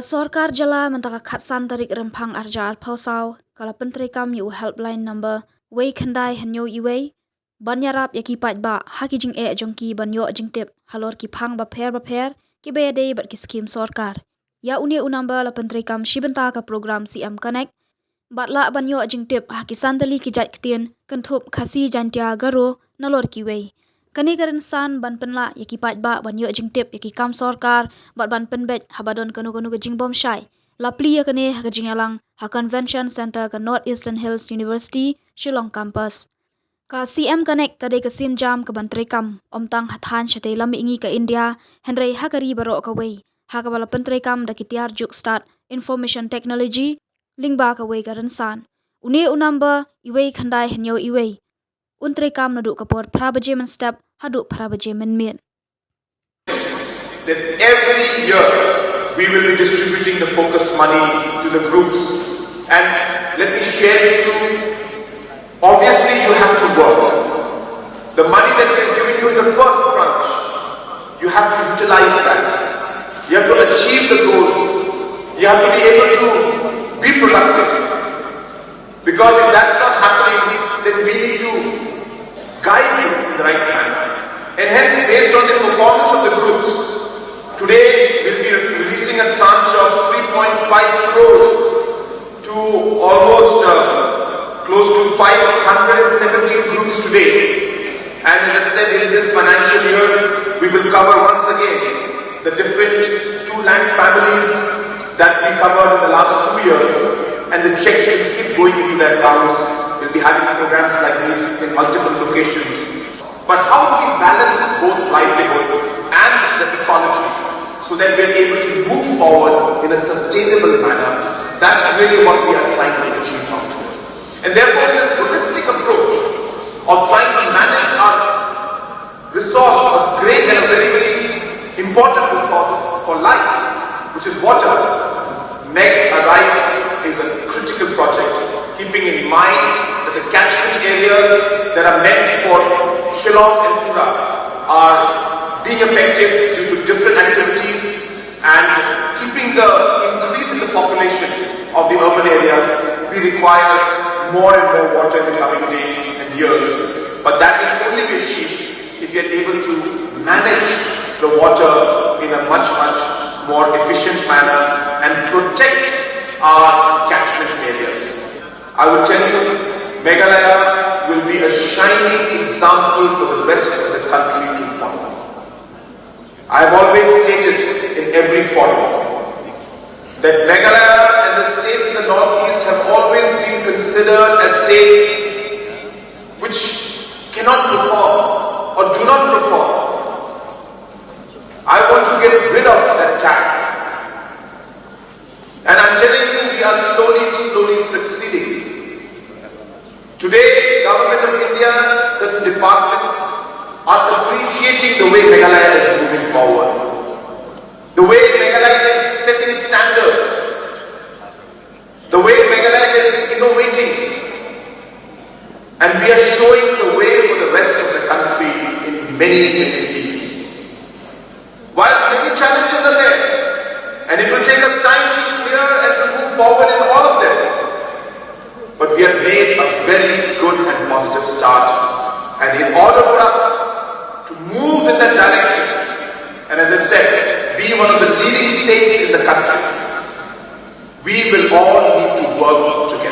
Sorkar Jylla mentaka khatsan tarik rempang arjar pausau kala Penteri Kam yu helpline number wei khandai hanyo iwei ban Iarap yaki Paidbah haki jing jongki ban yo Jingtip halor ki phang bapher ki bede bat ki skim sorkar ya uni unamba la Penteri Kam shibenta ka program CM Connect batla ban yo Jingtip haki sandali ki Jait Ktien kentup khasi jantia garo nalor ki wei kani karan san ban penla yaki Paidbah ban yo Jingtip yaki Kam sorkar bat ban penbet habadon kanu ke jingbom shai lapli yakane ha jingalang ha convention center ka North Eastern Hills University Shillong campus ka CM Connect ka de ka sin jam ka Penteri Kam omtang hathan shate lami ingi ka India henrei hakari baro ka wei ha ka bala Penteri Kam da kitiar juk start information technology lingba ka wei karan san une unamba iwei khandai henyo iwei Untri Kam nadu kapor prabaje men step haduk prabaje men mien. That every year we will be distributing the focus money to the groups, and let me share with you, obviously you have to work. The money that we are giving you in the first tranche, you have to utilize that. You have to achieve the goals. You have to be able to be productive. Because if that's not happening, then we need to guide you in the right manner. And hence, based on the performance of the groups, today we'll be releasing a tranche of 3.5 crores to almost close to 517 groups today. And as I said, in this financial year, we will cover once again the different 2 lakh families that we covered in the last 2 years, and the checks will keep going into their accounts. We'll be having programs like these in multiple locations. But how do we balance both livelihood and the ecology so that we're able to move forward in a sustainable manner? That's really what we are trying to achieve out here. And therefore, this holistic approach of trying to manage our resource, a great and a very, very important resource for life, which is water, Meg Arise is a critical project, keeping in mind that the catchment areas that are meant for Shillong and Tura are being affected due to different activities, and keeping the increase in the population of the urban areas, we require more and more water in the coming days and years. But that will only be achieved if we are able to manage the water in a much more efficient manner and protect our catchment areas. I will tell you, Meghalaya will be a shining example for the rest of the country to follow. I have always stated in every forum that Meghalaya and the states in the northeast have always been considered as states which cannot perform or do not perform. I want to get rid of that tag. And I'm telling you, we are slowly succeeding. Today, Government of India, certain departments are appreciating the way Meghalaya is moving forward. The way Meghalaya is setting standards. The way Meghalaya is innovating. And we are showing the way for the rest of the country in many fields. While many challenges are there, and it will take us time to clear and to move forward in all of them, but we have made a very good and positive start. And in order for us to move in that direction, and as I said, be one of the leading states in the country, we will all need to work together.